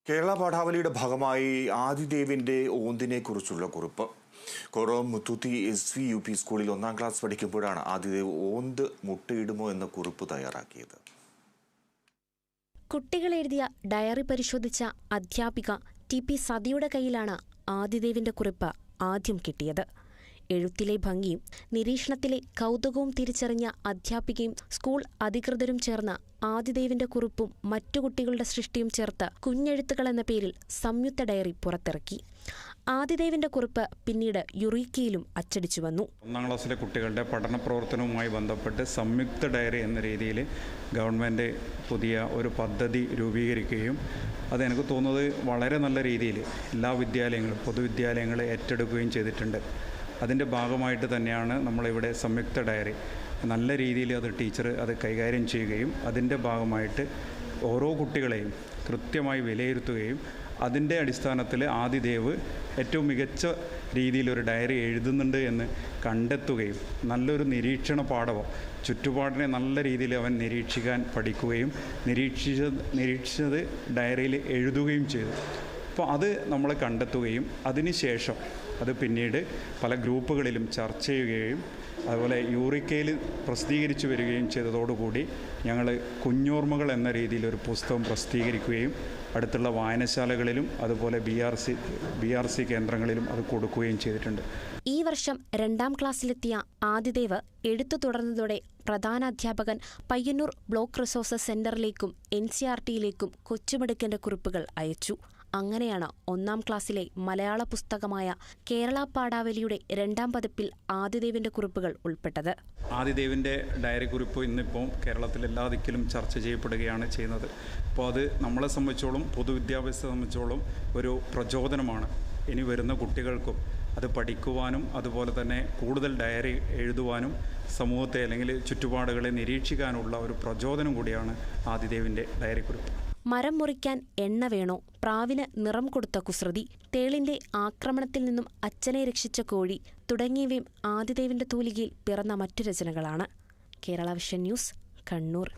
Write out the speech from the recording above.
കേരള പാഠാവലിയുടെ ഭാഗമായി ആദിദേവിന്റെ ഓന്തിനെ കുറിച്ചുള്ള കുറിപ്പ്. കൊറോം മുത്തൂത്തി SVUP സ്കൂളിൽ 1ാം ക്ലാസ് പഠിക്കുമ്പോഴാണ് ആദിദേവ് ഓന്ത് മുട്ടയിടുമോ എന്ന കുറിപ്പ് തയ്യാറാക്കിയത്. കുട്ടികൾ എഴുതിയ ഡയറി പരിശോധിച്ച അധ്യാപിക TP സതിയുടെ കയ്യിലാണ് ആദിദേവിന്റെ കുറിപ്പ് ആദ്യം കിട്ടിയത്. എഴുത്തിലെ ഭംഗിയും നിരീക്ഷണത്തിലെ കൗതുകവും തിരിച്ചറിഞ്ഞ അധ്യാപികയും സ്കൂൾ അധികൃതരും ചേർന്ന് ആദിദേവിന്റെ കുറിപ്പും മറ്റു കുട്ടികളുടെ സൃഷ്ടിയും ചേർത്ത് കുഞ്ഞെഴുത്തുകൾ എന്ന പേരിൽ സംയുക്ത ഡയറി പുറത്തിറക്കി. ആദിദേവിന്റെ കുറിപ്പ് പിന്നീട് യുറീക്കയിലും അച്ചടിച്ചു വന്നു. 1ാം ക്ലാസ്സിലെ കുട്ടികളുടെ പഠന പ്രവർത്തനവുമായി ബന്ധപ്പെട്ട് സംയുക്ത ഡയറി എന്ന രീതിയിൽ ഗവൺമെൻറ് പുതിയ ഒരു പദ്ധതി രൂപീകരിക്കുകയും അതെനിക്ക് തോന്നുന്നത് വളരെ നല്ല രീതിയിൽ എല്ലാ വിദ്യാലയങ്ങളും പൊതുവിദ്യാലയങ്ങളെ ഏറ്റെടുക്കുകയും ചെയ്തിട്ടുണ്ട്. അതിൻ്റെ ഭാഗമായിട്ട് തന്നെയാണ് നമ്മളിവിടെ സംയുക്ത ഡയറി നല്ല രീതിയിൽ ടീച്ചർ അത് കൈകാര്യം ചെയ്യുകയും അതിൻ്റെ ഭാഗമായിട്ട് ഓരോ കുട്ടികളെയും കൃത്യമായി വിലയിരുത്തുകയും അതിൻ്റെ അടിസ്ഥാനത്തിൽ ആദിദേവ് ഏറ്റവും മികച്ച രീതിയിലൊരു ഡയറി എഴുതുന്നുണ്ട് എന്ന് കണ്ടെത്തുകയും നല്ലൊരു നിരീക്ഷണ പാഠവും ചുറ്റുപാടിനെ നല്ല രീതിയിൽ അവൻ നിരീക്ഷിക്കാൻ പഠിക്കുകയും നിരീക്ഷിച്ചത് ഡയറിയിൽ എഴുതുകയും ചെയ്തു. അപ്പോൾ അത് നമ്മൾ കണ്ടെത്തുകയും അതിനുശേഷം അത് പിന്നീട് പല ഗ്രൂപ്പുകളിലും ചർച്ച ചെയ്യുകയും അതുപോലെ യൂറിക്കയിൽ പ്രസിദ്ധീകരിച്ചു വരികയും ചെയ്തതോടുകൂടി ഞങ്ങൾ കുഞ്ഞോർമ്മകൾ എന്ന രീതിയിൽ ഒരു പുസ്തകം പ്രസിദ്ധീകരിക്കുകയും അടുത്തുള്ള വായനശാലകളിലും അതുപോലെ BRC കേന്ദ്രങ്ങളിലും അത് കൊടുക്കുകയും ചെയ്തിട്ടുണ്ട്. ഈ വർഷം 2ാം ക്ലാസ്സിലെത്തിയ ആദിദേവ് എഴുത്തു തുടർന്നതോടെ പ്രധാനാധ്യാപകൻ പയ്യന്നൂർ ബ്ലോക്ക് റിസോഴ്സസ് സെന്ററിലേക്കും NCERTയിലേക്കും കൊച്ചുമിടുക്കന്റെ കുറിപ്പുകൾ അയച്ചു. അങ്ങനെയാണ് 1ാം ക്ലാസ്സിലെ മലയാള പുസ്തകമായ കേരള പാഠാവലിയുടെ 2ാം പതിപ്പിൽ ആദിദേവിന്റെ കുറിപ്പുകൾ ഉൾപ്പെട്ടത്. ആദിദേവിൻ്റെ ഡയറി കുറിപ്പ് ഇന്നിപ്പോൾ കേരളത്തിൽ എല്ലാ ദിക്കിലും ചർച്ച ചെയ്യപ്പെടുകയാണ് ചെയ്യുന്നത്. അപ്പോൾ അത് നമ്മളെ സംബന്ധിച്ചോളം പൊതുവിദ്യാഭ്യാസത്തെ സംബന്ധിച്ചോളം ഒരു പ്രചോദനമാണ്. ഇനി വരുന്ന കുട്ടികൾക്കും അത് പഠിക്കുവാനും അതുപോലെ തന്നെ കൂടുതൽ ഡയറി എഴുതുവാനും സമൂഹത്തെ അല്ലെങ്കിൽ ചുറ്റുപാടുകളെ നിരീക്ഷിക്കാനുള്ള ഒരു പ്രചോദനം കൂടിയാണ് ആദിദേവിൻ്റെ ഡയറി കുറിപ്പ്. മരം മുറിക്കാൻ എണ്ണ വേണോ, പ്രാവിന് നിറം കൊടുത്ത കുസൃതി, തേളിന്റെ ആക്രമണത്തിൽ നിന്നും അച്ഛനെ രക്ഷിച്ച കോഴി തുടങ്ങിയവയും ആദിദേവിന്റെ തൂലികയിൽ പിറന്ന മറ്റു രചനകളാണ്. Kerala vision news, Kannur.